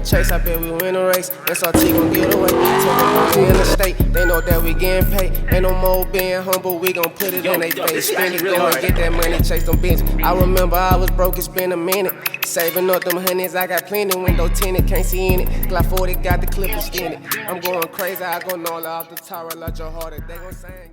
chase, I bet we win the race. SRT gon' get away. Take them money in the state, they know that we getting paid. Ain't no more being humble, we gon' put it in they face. Spend it, go and get that money, chase them bitches. I remember I was broke, it's been a minute. Saving up them honeys, I got plenty. Window tinted, can't see in it. Glock 40 got the clip extended. I'm going crazy, I go all off the tower, like your heart. They gon' say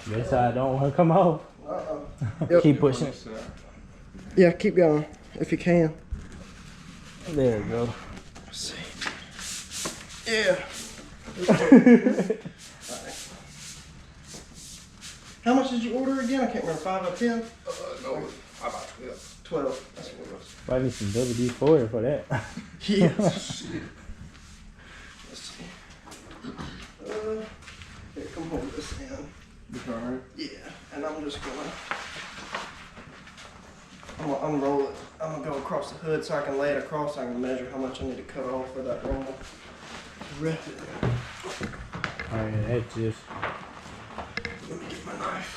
This side don't want to come off. Yep. Keep pushing. yeah, keep going if you can. There we go. Let's see. Yeah. How much did you order again? I can't remember. 5 or 10? No, how about 12? 12. That's what it was. Probably need some WD-40 for that. Yeah. Let's see. Here, come hold this in. Alright. Yeah, and I'm just gonna unroll it. I'm gonna go across the hood so I can lay it across. So I can measure how much I need to cut off for that roll. Wrap it. Alright, that's just. Let me get my knife.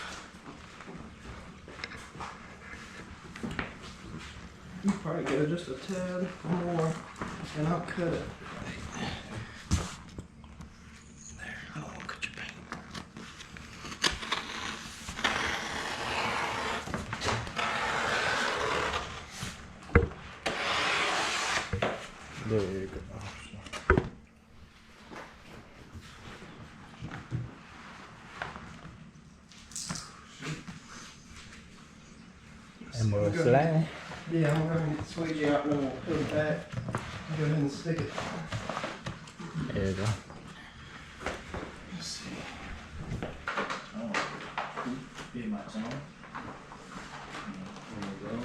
You probably get it just a tad more, and I'll cut it. There, I don't want to cut your paint. There you go. And more slide. Yeah, I'm going to get the squeegee out and then we'll put it back. Go ahead and stick it. There you go. Let's see. Be my zone. There we go.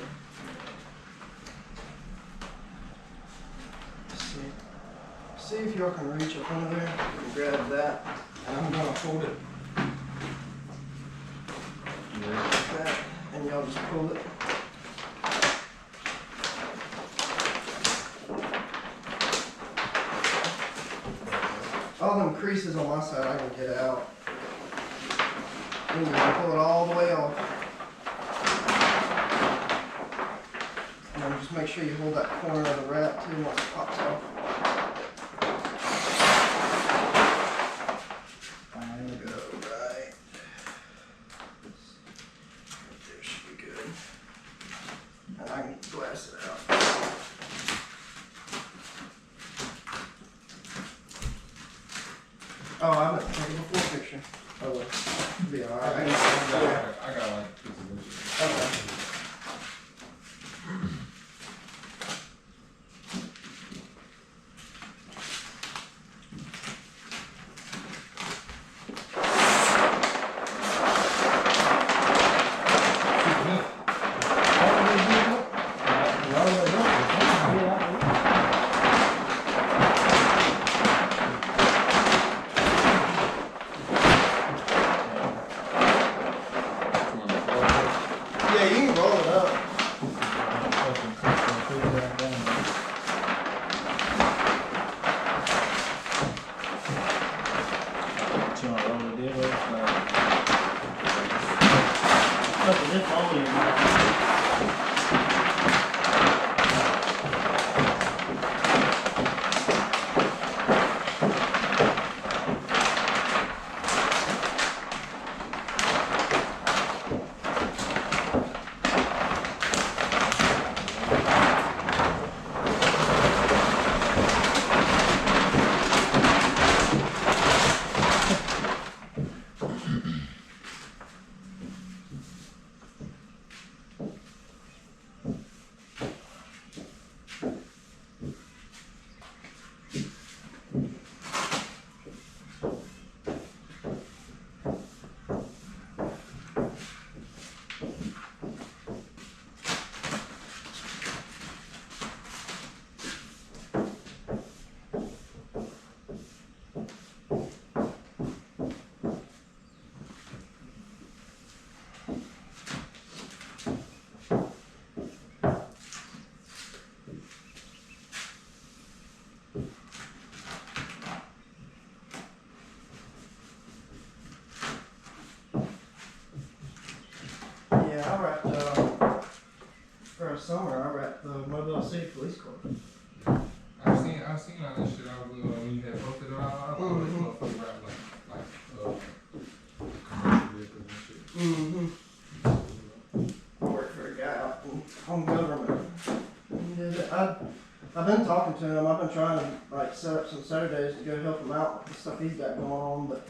See if y'all can reach up under there and grab that. And I'm gonna hold it like that, and y'all just pull it. All them creases on my side I can get out. And you can pull it all the way off. And then just make sure you hold that corner of the wrap too once it pops off. Oh, I haven't taken a full picture. Oh, well. It'll be alright. I got like Okay. Yeah, you can roll it up. summer, I wrapped the Mobile City police car. I seen all that shit. I was when you had posted it all. I thought this motherfucker rap like commercial vehicles and shit. I work for a guy out in home government. I've been talking to him. I've been trying to like set up some Saturdays to go help him out with the stuff he's got going on, but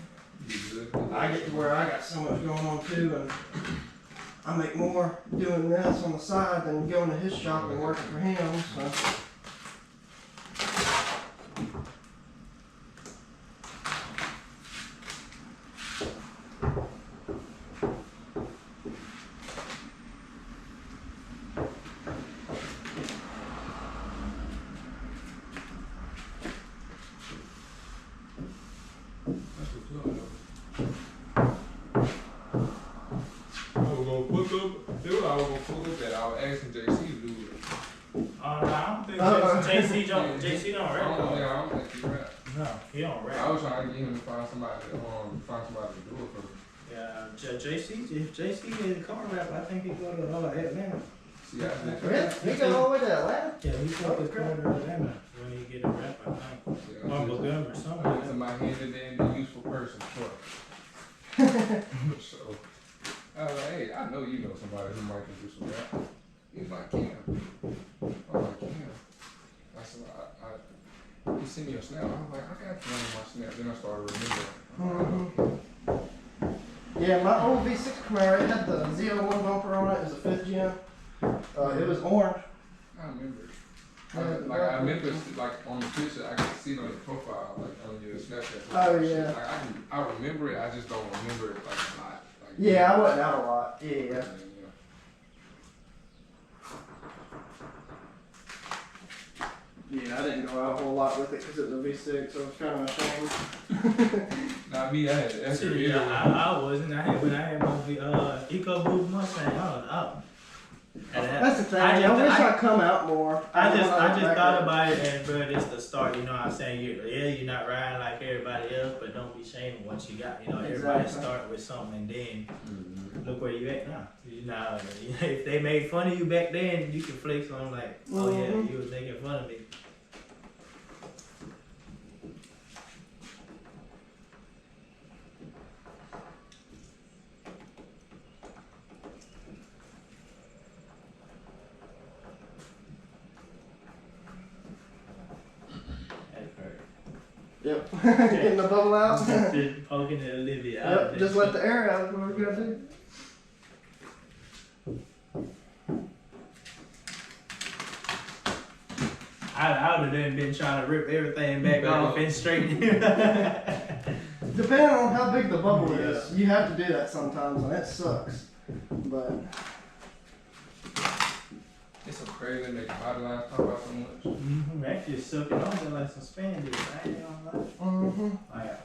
I get to where I got so much going on too, and I make more doing this on the side than going to his shop and working for him. So. I was asking JC to do it. No, I don't think JC don't rap. I don't think he rap. No, he don't rap. I was trying to get him to find somebody to do it for him. Yeah, JC, if JC is a car rap, I think he go to Atlanta. See, I think He go all the way to Atlanta? Yeah, he took his car to Atlanta when he get a rap, I think. Uncle Gum or something like that. somebody handed in the useful person truck. So I was like, hey, I know you know somebody who might can do some rap. He's like, Cam. I'm like, Cam. I said, he sent me a snap. I was like, I got you on my snap. Then I started remembering. Yeah, my old V6 Camaro, it had the Z01 bumper on it. It was a 5th gen. It was orange. I remember it. I remember like on the picture, I could see it on your profile, like on your Snapchat. Oh, yeah. Like, I remember it, I just don't remember it like a lot. Like, Yeah, I wasn't out a lot. Yeah. Yeah, I didn't go out a whole lot with it because it was a V6, so it was kind of ashamed. Nah, me, I had that's your video. I wasn't. When I had my EcoBoost Mustang, I was out. That's the thing. I wish I'd come out more. I just thought about it, and bro, it's the start. You know what I'm saying? You're not riding like everybody else, but don't be ashamed of what you got. You know, everybody start with something, and then look where you at now. You know, if they made fun of you back then, you can flex on them like, oh yeah, you was making fun of me. Yep. Getting the bubble out. Just poking it a little bit out. Yep. Just let the air out. That's what we're gonna do. I would have been trying to rip everything back off and straighten it. Depending on how big the bubble is, you have to do that sometimes, and it sucks. But It's so crazy, make the body lines talk about so much. That just sucking on there like some spandex. I ain't gonna lie. Like,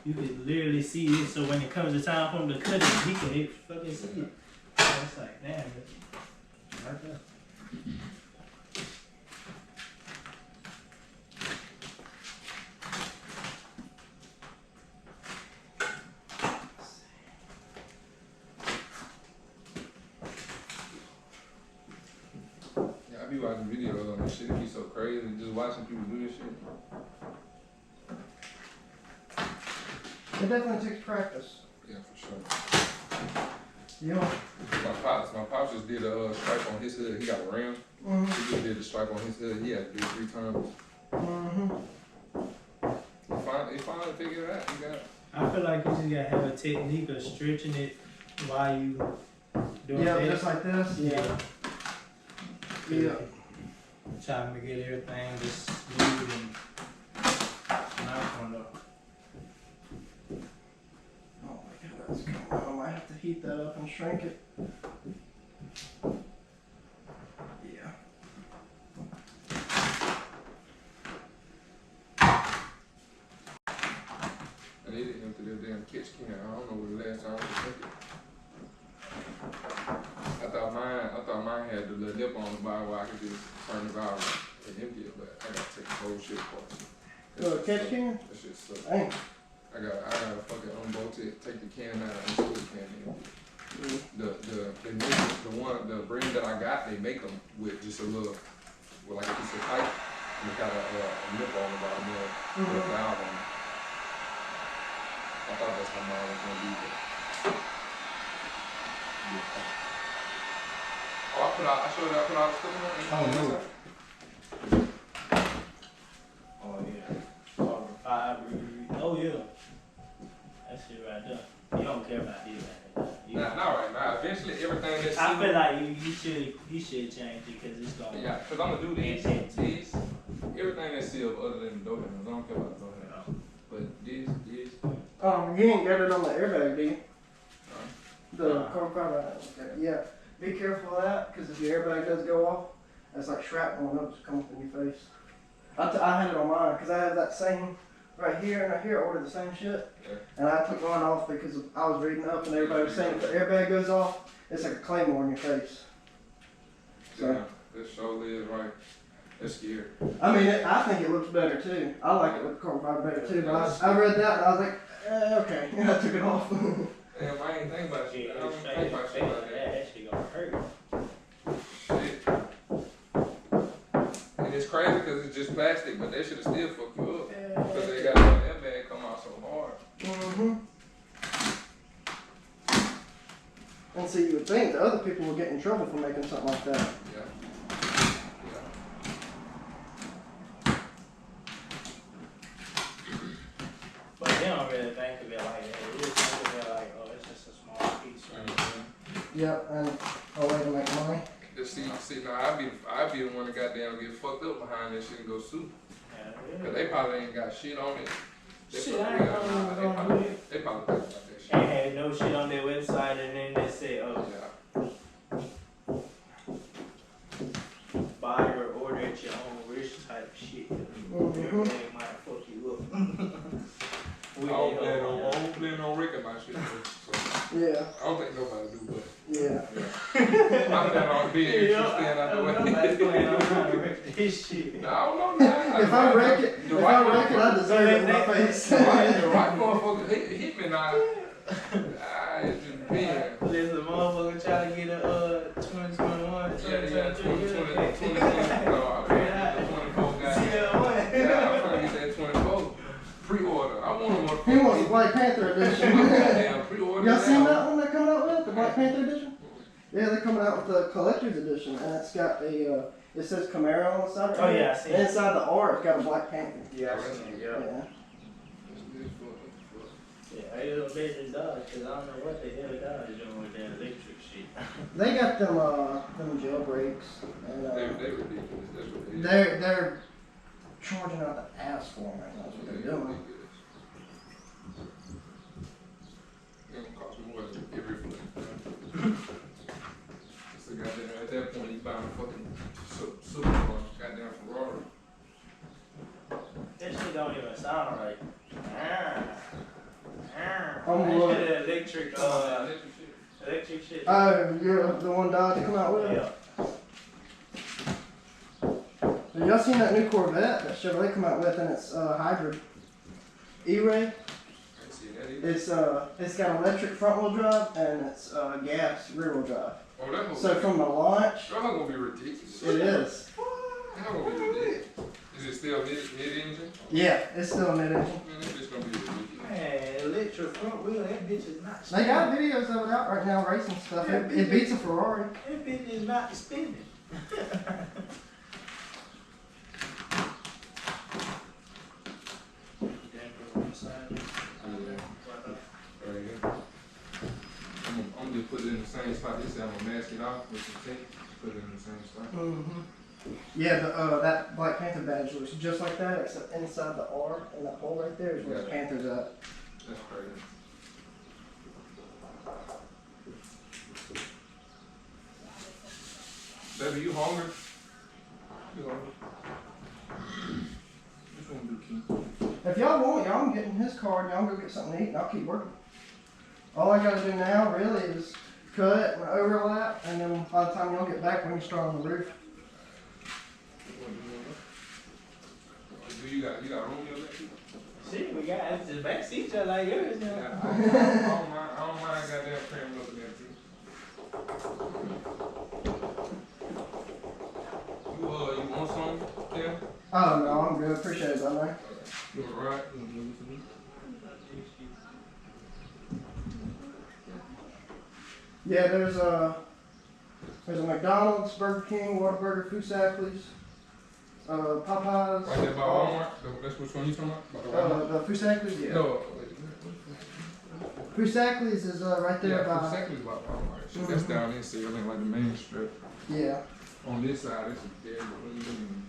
you can literally see it, so when it comes to time for him to cut it, he can fucking see it. So it's like, damn, it's right there. Yeah, I be watching videos on this shit. It be so crazy. Just watching people do this shit. it definitely takes practice. Yeah, for sure. Yeah. My pops just did a stripe on his hood. He got a ram. He just did a stripe on his hood. He had to do it 3 times. He finally figured it out. He got it. I feel like you just gotta have a technique of stretching it while you doing Yeah, this. just like this. Yeah. Yeah. Trying to get everything just smooth and nice on the. Oh my god, that's coming out. I might have to heat that up and shrink it. Yeah. And they didn't empty their damn catch can. I don't know when the last time I took it. I thought mine had the little lip on the bottom where I could just turn the valve and empty it, but I gotta take the whole shit apart. Catch can? That shit sucks. Dang. I gotta fucking unbolt it, take the can out, and still the can in. They make the brand that I got, they make them with just a little, with like a piece of pipe, and it got a nipple on the bottom there, with a valve on it. I thought that's how mine was gonna be, but yeah. Oh, I put out the stuff on it. Oh yeah. Carbon fiber. Oh yeah. That shit right there. You don't care about this right now. Not right now. Eventually, everything that's I sealed. feel like you should change it because it's gonna. Yeah, because I'm gonna do these. Everything that's sealed other than the door handles. I don't care about the door handles. But this. You ain't got it on the airbag, do you? The carbon fiber. Yeah. Be careful of that, because if your airbag does go off, that's like shrapnel and it'll just come up in your face. I had it on mine, because I have that same right here and right here. I ordered the same shit. Yeah. And I took mine off because I was reading up and everybody was saying if the airbag goes off, it's like a claymore in your face. So. Yeah, that surely is right. That's scary. I mean, I think it looks better too. I like it with carbon fiber better too, but I read that and I was like, okay, and I took it off. Damn, I ain't think about shit. I don't It's think about shit like that. that shit gonna hurt. Shit. And it's crazy because it's just plastic, but that shit still fuck you up. Because they got that bag come out so hard. And so you would think that other people would get in trouble for making something like that. Yeah. But they don't really think of it like that. They just think of it like, oh, it's just a small piece right there. Yep, and a way to make money. See, now I be the one that goddamn get fucked up behind that shit and go sue. Yeah, Cause they probably ain't got shit on it. Shit, I ain't gonna do it. They probably think about that shit. Ain't had no shit on their website and then they say, oh, Yeah. buy or order at your own risk type shit. Everything might fuck you up. I don't plan on wrecking my shit. So Yeah, I don't think nobody do, but yeah. I plan on being staying out the way. Nobody's planning on trying to wreck this shit. No, I don't know now. If I wreck it, I deserve it in my face. The right motherfucker hit me now. It's just being. There's a motherfucker trying to get a 2021, 2023. No, I got the 24 guy. Yeah, I'm trying to get that 24 pre-order. I want one. He wants the Black Panther edition. Damn, pre-order. Y'all seen that one they're coming out with? The Black Panther edition? Yeah, they're coming out with the collector's edition, and it's got a, it says Camaro on the side. Oh, yeah, I seen And it. inside the R, it's got a Black Panther. Yeah, I seen it, Yeah. Yeah, I little business Dodge, because I don't know what the hell Dodge is doing with that electric shit. They got them jailbreaks, and They ridiculous. That's what they is. they're charging out the ass for them right now. That's what they're doing. It's gonna cost more than every foot. It's a goddamn, at that point, he's buying a fucking super goddamn Ferrari. That shit don't even sound right. I'm looking. That electric, electric shit. Oh, you're the one Dodge to come out with it? Yeah. Have y'all seen that new Corvette that Chevrolet come out with, and it's hybrid? E-Ray. I ain't seen that either. It's got electric front wheel drive and it's gas rear wheel drive. Oh, that gonna So be, from the launch, that gonna be ridiculous. it is. That gonna be ridiculous. Is it still mid-engine? Yeah, it's still a mid-engine. Man, that bitch gonna be ridiculous. Man, electric front wheel, that bitch is not They got videos of it out right now, racing stuff. It beats a Ferrari. That bitch is not spinning. Right here. I'm just put it in the same spot. They say I'm gonna mask it off with some tape. Put it in the same spot. Yeah, that Black Panther badge looks just like that, except inside the R and that hole right there is where the Panther's at. That's crazy. Baby, you hungry? You hungry? Which one do King? If y'all want, y'all can get in his car and y'all go get something to eat and I'll keep working. All I gotta do now really is cut and overlap, and then by the time y'all get back, we can start on the roof. You got room in your back? Shit, we got the back seat just like yours. Yeah, I don't mind goddamn cramming up in that too. You want some? Yeah. Oh no, I'm good. Appreciate it, man. You alright? You want to give it to me? Yeah, there's a McDonald's, Burger King, Whataburger, Foosackly's, Popeyes. Right there by Walmart. That's which one you talking about? By the Walmart? The Foosackly's, yeah. No. Foosackly's is right there Yeah, by. exactly by Walmart. So that's down in Sealing, like the main strip. Yeah. On this side, this is Dairy Queen.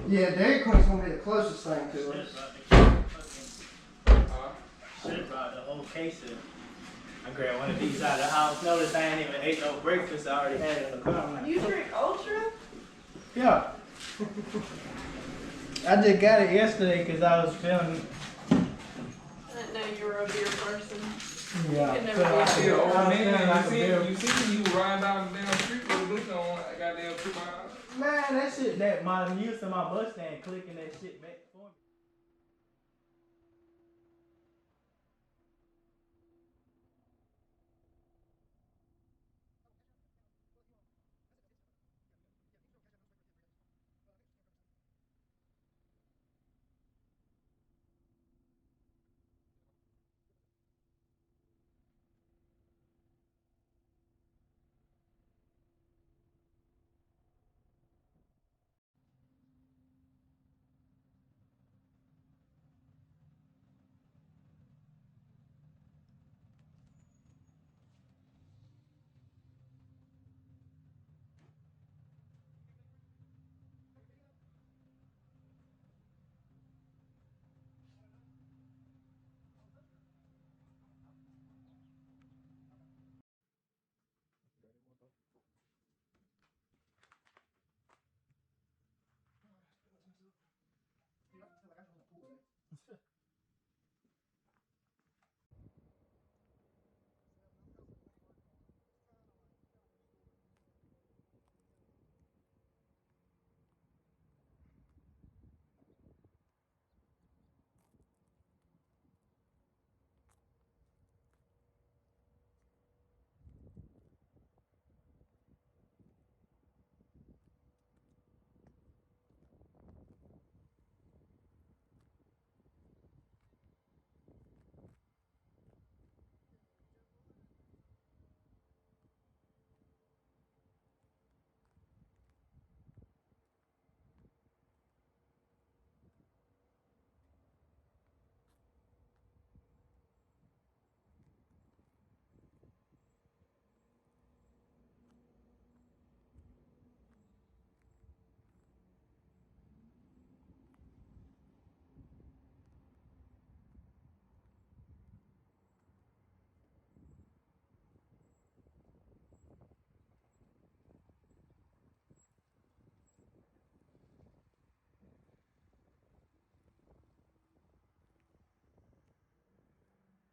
Yeah, Dairy Queen's gonna be the closest thing to us. Should've brought the whole case in. I grabbed one of these out of the house. Notice I ain't even ate no breakfast. I already had it in the car. I'm like, You drink Ultra? yeah. I just got it yesterday because I was feeling. I didn't know you were a beer person. Yeah. Could never be a Yeah, beer. old I was man, feeling like a beer. you see you riding down the damn street with a blue on that goddamn 2 miles. Man, that shit, that I'm used to my bus stand clicking that shit back for me.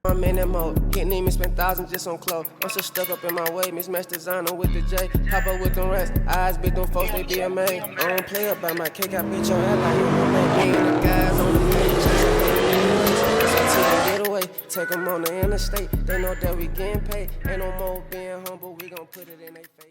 I'm in that mode, getting even spend thousands just on clothes. I'm so stuck up in my way, mismatched designer with the J. Pop up with them rats, eyes big, them folks, they be a man. I don't play up by my cake, I bitch your head like MMA. Me and the guys on the page, so get away, take them on the interstate. They know that we getting paid, ain't no more being humble, we gon' put it in their face.